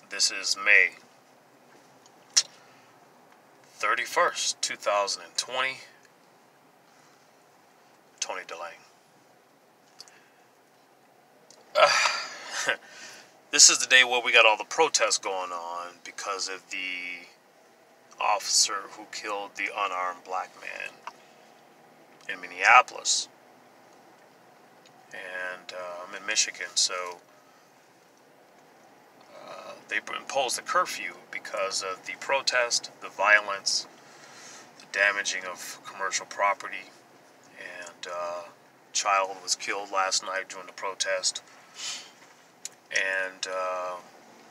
This is May 31st, 2020. Tony Delay. This is the day where we got all the protests going on because of the officer who killed the unarmed black man in Minneapolis. And I'm in Michigan, so they imposed a curfew because of the protest, the violence, the damaging of commercial property, and a child was killed last night during the protest. And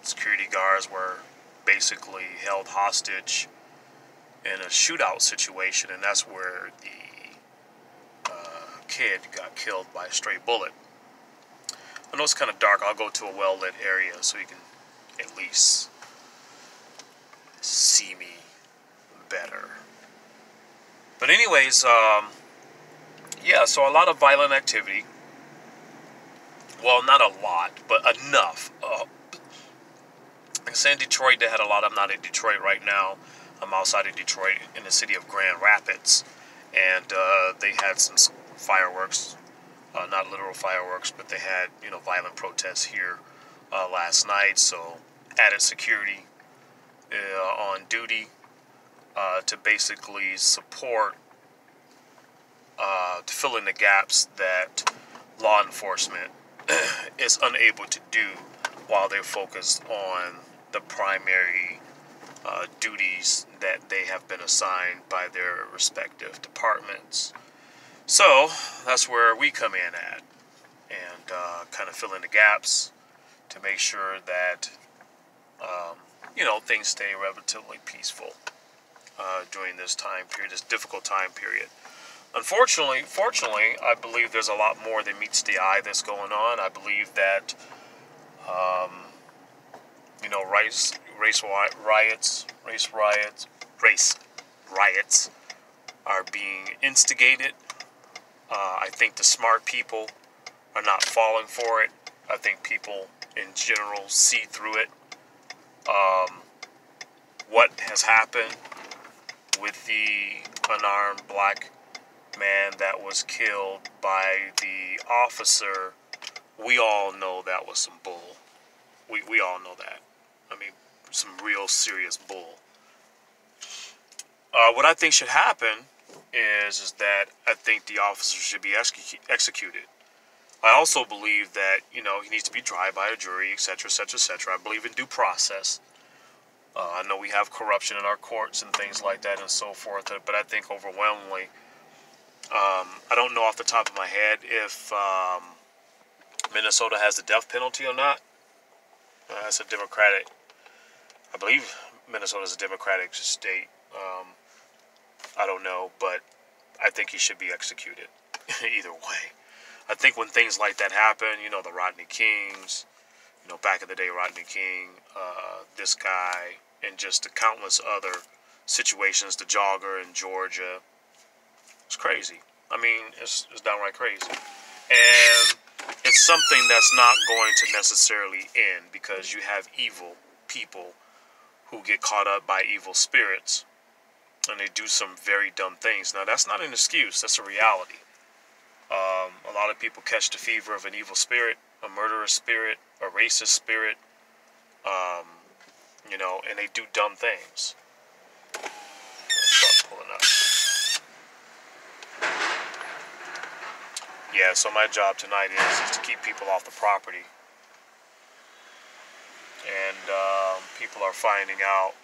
security guards were basically held hostage in a shootout situation, and that's where the kid got killed by a stray bullet. I know it's kind of dark. I'll go to a well-lit area so you can at least see me better. But anyways, yeah, so a lot of violent activity. Well, not a lot, but enough. Like I said, in Detroit, they had a lot. I'm not in Detroit right now. I'm outside of Detroit in the city of Grand Rapids. And they had some fireworks. Not literal fireworks, but they had, violent protests here last night. So added security on duty to basically support, to fill in the gaps that law enforcement is unable to do while they're focused on the primary duties that they have been assigned by their respective departments. So that's where we come in at, and kind of fill in the gaps to make sure that things stay relatively peaceful during this time period, this difficult time period. Fortunately, I believe there's a lot more than meets the eye that's going on. I believe that, race riots are being instigated. I think the smart people are not falling for it. I think people in general see through it. What has happened with the unarmed black man that was killed by the officer, we all know that was some bull. We all know that. I mean, some real serious bull. What I think should happen is that I think the officer should be executed. I also believe that, he needs to be tried by a jury, etc., etc., etc. I believe in due process. I know we have corruption in our courts and things like that and so forth, but I think overwhelmingly, I don't know off the top of my head if Minnesota has the death penalty or not. It's a Democratic. I believe Minnesota is a Democratic state. I don't know, but I think he should be executed. Either way, I think when things like that happen, the Rodney Kings, back in the day, Rodney King, this guy, and just the countless other situations, the jogger in Georgia. It's crazy. I mean, it's downright crazy. And it's something that's not going to necessarily end because you have evil people who get caught up by evil spirits and they do some very dumb things. Now, that's not an excuse. That's a reality. A lot of people catch the fever of an evil spirit, a murderous spirit, a racist spirit, and they do dumb things. Start pulling up. Yeah, so my job tonight is to keep people off the property. And people are finding out,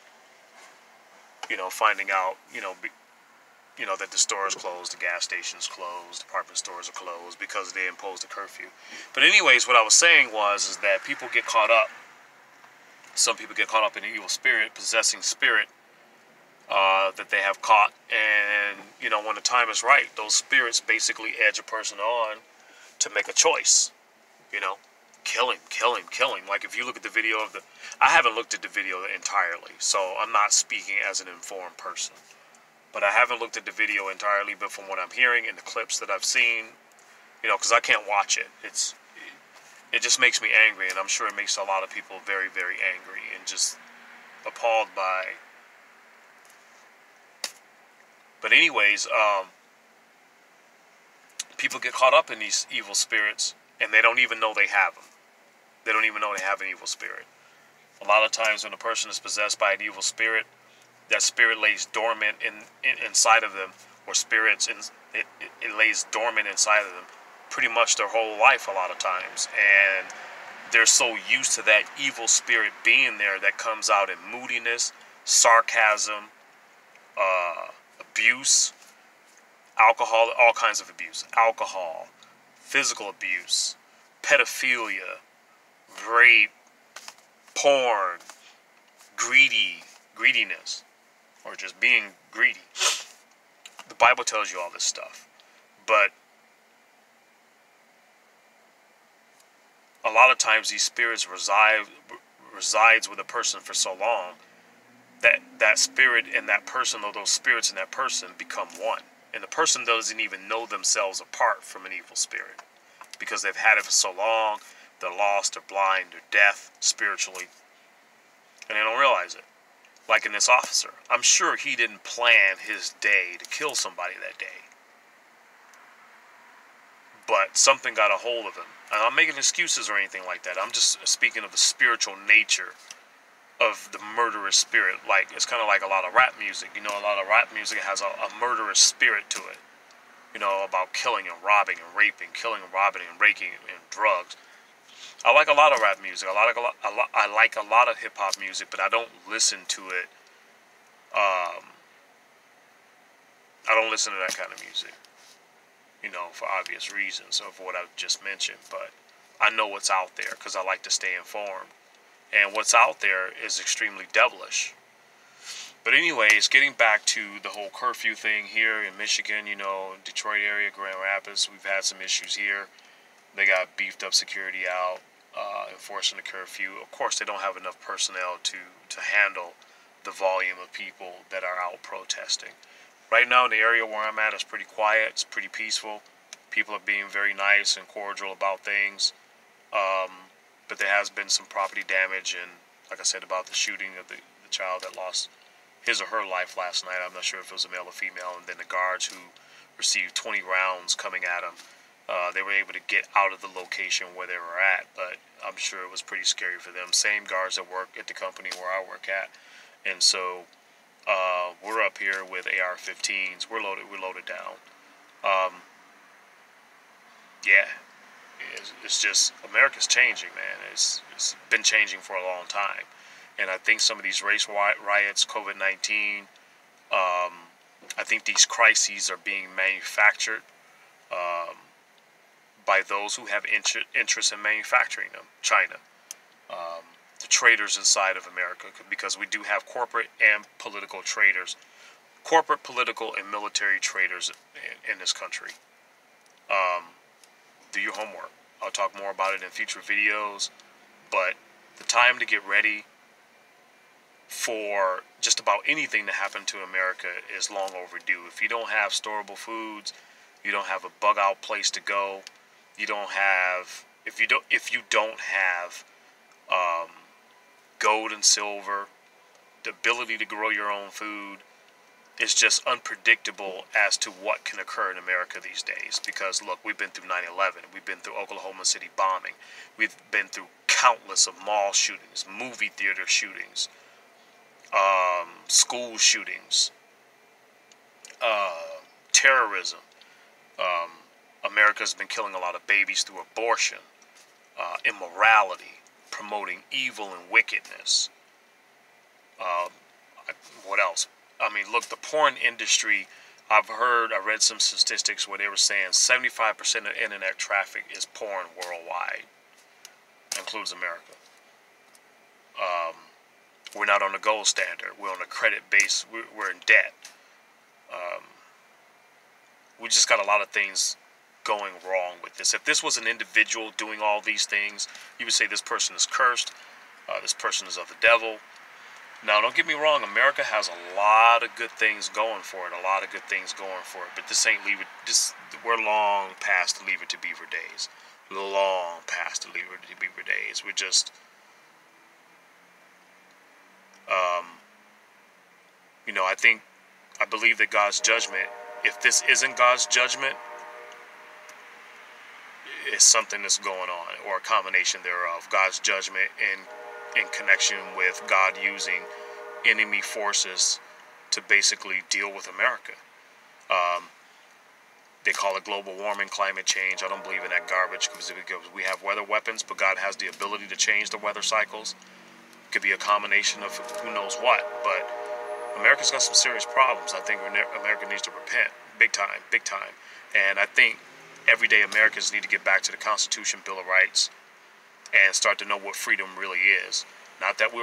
that the store is closed, the gas station's closed, department stores are closed because they imposed a curfew. But anyways, what I was saying is that people get caught up. Some people get caught up in an evil spirit, possessing spirit that they have caught. And, when the time is right, those spirits basically edge a person on to make a choice. Kill him. Like if you look at the video I haven't looked at the video entirely, so I'm not speaking as an informed person. But I haven't looked at the video entirely, but from what I'm hearing in the clips that I've seen, because I can't watch it. It just makes me angry, and I'm sure it makes a lot of people very, very angry and just appalled by. But anyways, people get caught up in these evil spirits, and they don't even know they have them. They don't even know they have an evil spirit. A lot of times when a person is possessed by an evil spirit, that spirit lays dormant inside of them, or spirits, it lays dormant inside of them pretty much their whole life a lot of times. And they're so used to that evil spirit being there that comes out in moodiness, sarcasm, abuse, alcohol, all kinds of abuse, alcohol, physical abuse, pedophilia, rape, porn, greediness, or just being greedy. The Bible tells you all this stuff. But a lot of times these spirits resides with a person for so long that spirit and that person, or those spirits and that person, become one. And the person doesn't even know themselves apart from an evil spirit, because they've had it for so long. They're lost, they're blind, they're deaf spiritually, and they don't realize it. Like in this officer, I'm sure he didn't plan his day to kill somebody that day, but something got a hold of him. And I'm not making excuses or anything like that. I'm just speaking of the spiritual nature of the murderous spirit. Like, it's kind of like a lot of rap music. You know, a lot of rap music has a murderous spirit to it. You know, about killing and robbing and raping, killing and robbing and raking and drugs. I like a lot of rap music. I like a lot of hip hop music, but I don't listen to it. I don't listen to that kind of music, you know, for obvious reasons of what I've just mentioned. But I know what's out there because I like to stay informed. And what's out there is extremely devilish. But anyways, getting back to the whole curfew thing here in Michigan, you know, Detroit area, Grand Rapids, we've had some issues here. They got beefed up security out, enforcing the curfew. Of course, they don't have enough personnel to handle the volume of people that are out protesting. Right now in the area where I'm at, it's pretty quiet. It's pretty peaceful. People are being very nice and cordial about things. But there has been some property damage, and like I said about the shooting of the child that lost his or her life last night. I'm not sure if it was a male or female. And then the guards who received 20 rounds coming at them, they were able to get out of the location where they were at, but I'm sure it was pretty scary for them. Same guards that work at the company where I work at. And so we're up here with AR-15s. We're loaded down. Yeah, it's just, America's changing, man. It's been changing for a long time. And I think some of these race riots, COVID-19, I think these crises are being manufactured by those who have interest in manufacturing them. China, the traders inside of America, because we do have corporate and political traders, corporate, political, and military traders in this country. Do your homework. I'll talk more about it in future videos, but the time to get ready for just about anything to happen to America is long overdue. If you don't have storable foods, you don't have a bug out place to go, you don't have, if you don't have gold and silver, the ability to grow your own food, it's just unpredictable as to what can occur in America these days. Because look, we've been through 9/11, we've been through Oklahoma City bombing, we've been through countless of mall shootings, movie theater shootings, school shootings, terrorism. America's been killing a lot of babies through abortion, immorality, promoting evil and wickedness. What else? I mean, look, the porn industry, I read some statistics where they were saying 75% of internet traffic is porn worldwide. Includes America. We're not on the gold standard. We're on a credit base. We're in debt. We just got a lot of things going wrong with this. If this was an individual doing all these things, you would say this person is cursed. This person is of the devil. Now, don't get me wrong. America has a lot of good things going for it. A lot of good things going for it. But this ain't Leave It. We're long past the Leave It to Beaver days. long past the Libra days. We're just, I believe that God's judgment, if this isn't God's judgment, is something that's going on, or a combination thereof. God's judgment in connection with God using enemy forces to basically deal with America. They call it global warming, climate change. I don't believe in that garbage because we have weather weapons, but God has the ability to change the weather cycles. It could be a combination of who knows what, but America's got some serious problems. I think America needs to repent big time, big time. And I think everyday Americans need to get back to the Constitution, Bill of Rights, and start to know what freedom really is. Not that we're